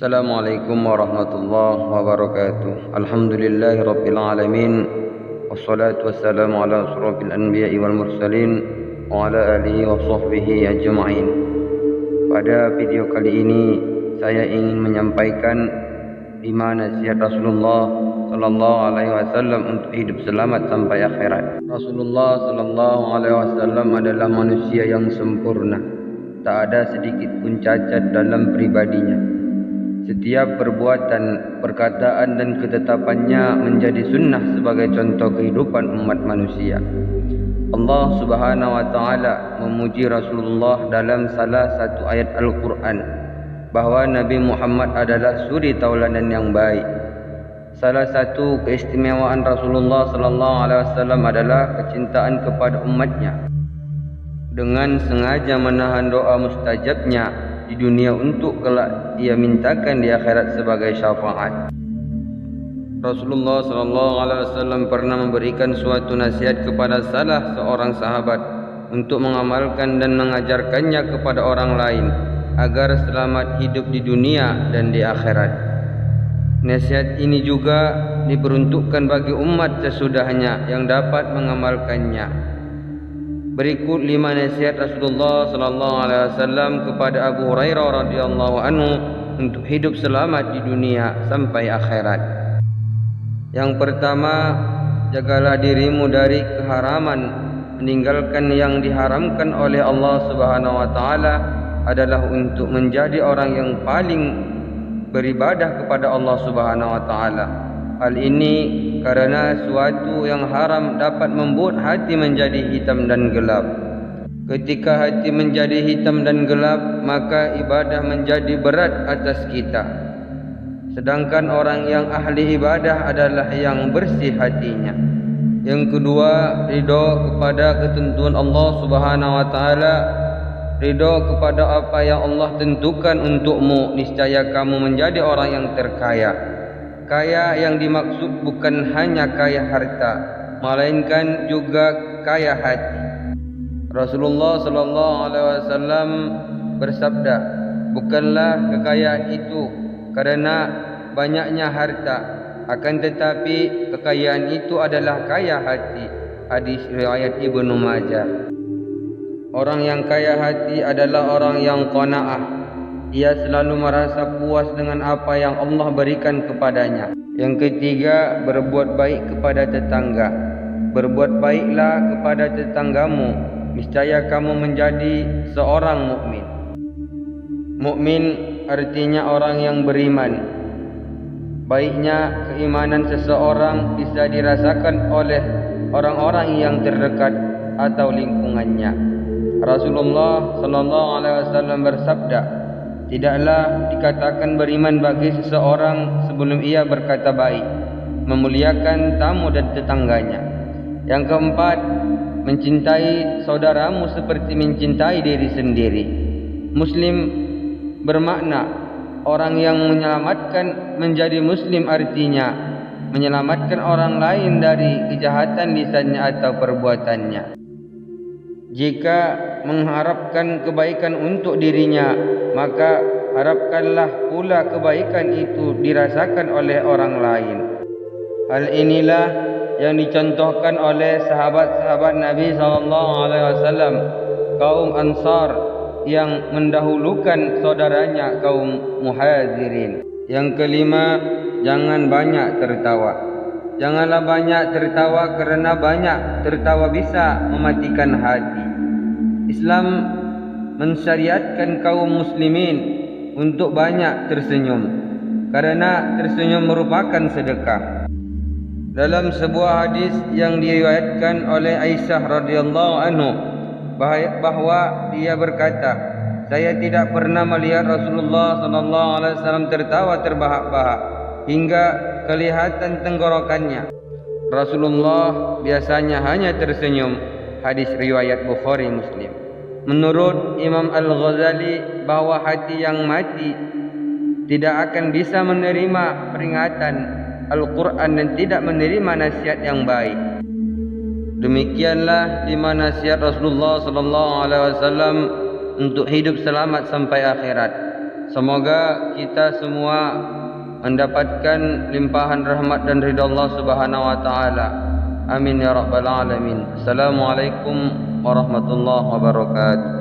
Assalamualaikum warahmatullahi wabarakatuh. Alhamdulillahi rabbil alamin. Wassalatu wassalamu ala asrofil anbiya'i wal mursalin wa ala alihi wa sahbihi ajma'in. Pada video kali ini saya ingin menyampaikan 5 nasihat Rasulullah sallallahu alaihi wasallam untuk hidup selamat sampai akhirat. Rasulullah sallallahu alaihi wasallam adalah manusia yang sempurna. Tak ada sedikit pun cacat dalam pribadinya. Setiap perbuatan, perkataan dan ketetapannya menjadi sunnah sebagai contoh kehidupan umat manusia. Allah Subhanahu wa taala memuji Rasulullah dalam salah satu ayat Al-Quran bahwa Nabi Muhammad adalah suri tauladan yang baik. Salah satu keistimewaan Rasulullah sallallahu alaihi wasallam adalah kecintaan kepada umatnya. Dengan sengaja menahan doa mustajabnya di dunia untuk kelak ia mintakan di akhirat sebagai syafaat. Rasulullah sallallahu alaihi wasallam pernah memberikan suatu nasihat kepada salah seorang sahabat untuk mengamalkan dan mengajarkannya kepada orang lain agar selamat hidup di dunia dan di akhirat. Nasihat ini juga diperuntukkan bagi umat sesudahnya yang dapat mengamalkannya. Berikut 5 nasihat Rasulullah sallallahu alaihi wasallam kepada Abu Hurairah radhiyallahu anhu untuk hidup selamat di dunia sampai akhirat. Yang pertama, jagalah dirimu dari keharaman. Meninggalkan yang diharamkan oleh Allah Subhanahu wa taala adalah untuk menjadi orang yang paling beribadah kepada Allah Subhanahu wa taala. Hal ini karena suatu yang haram dapat membuat hati menjadi hitam dan gelap. Ketika hati menjadi hitam dan gelap, maka ibadah menjadi berat atas kita. Sedangkan orang yang ahli ibadah adalah yang bersih hatinya. Yang kedua, ridho kepada ketentuan Allah Subhanahu wa taala. Ridho kepada apa yang Allah tentukan untukmu, niscaya kamu menjadi orang yang terkaya. Kaya yang dimaksud bukan hanya kaya harta, melainkan juga kaya hati. Rasulullah sallallahu alaihi wasallam bersabda, "Bukanlah kekayaan itu karena banyaknya harta, akan tetapi kekayaan itu adalah kaya hati." Hadis riwayat Ibnu Majah. Orang yang kaya hati adalah orang yang qanaah. Ia selalu merasa puas dengan apa yang Allah berikan kepadanya. Yang ketiga, berbuat baik kepada tetangga. Berbuat baiklah kepada tetanggamu, niscaya kamu menjadi seorang mukmin. Mukmin artinya orang yang beriman. Baiknya keimanan seseorang bisa dirasakan oleh orang-orang yang terdekat atau lingkungannya. Rasulullah sallallahu alaihi wasallam bersabda, "Tidaklah dikatakan beriman bagi seseorang sebelum ia berkata baik, memuliakan tamu dan tetangganya." Yang keempat, mencintai saudaramu seperti mencintai diri sendiri. Muslim bermakna orang yang menyelamatkan menjadi muslim, artinya menyelamatkan orang lain dari kejahatan lisannya atau perbuatannya. Jika mengharapkan kebaikan untuk dirinya, maka harapkanlah pula kebaikan itu dirasakan oleh orang lain. Hal inilah yang dicontohkan oleh sahabat-sahabat Nabi SAW, kaum Ansar yang mendahulukan saudaranya kaum Muhajirin. Yang kelima, jangan banyak tertawa. Janganlah banyak tertawa karena banyak tertawa bisa mematikan hati. Islam mensyariatkan kaum muslimin untuk banyak tersenyum karena tersenyum merupakan sedekah. Dalam sebuah hadis yang diriwayatkan oleh Aisyah radhiyallahu anhu bahwa dia berkata, "Saya tidak pernah melihat Rasulullah sallallahu alaihi wasallam tertawa terbahak-bahak hingga kelihatan tenggorokannya. Rasulullah biasanya hanya tersenyum." Hadis riwayat Bukhari Muslim. Menurut Imam Al-Ghazali bahwa hati yang mati tidak akan bisa menerima peringatan Al-Quran dan tidak menerima nasihat yang baik. Demikianlah 5 nasihat Rasulullah sallallahu alaihi wasallam untuk hidup selamat sampai akhirat. Semoga kita semua mendapatkan limpahan rahmat dan ridha Allah Subhanahu wa taala. Amin ya rabbal alamin. Assalamualaikum warahmatullahi wabarakatuh.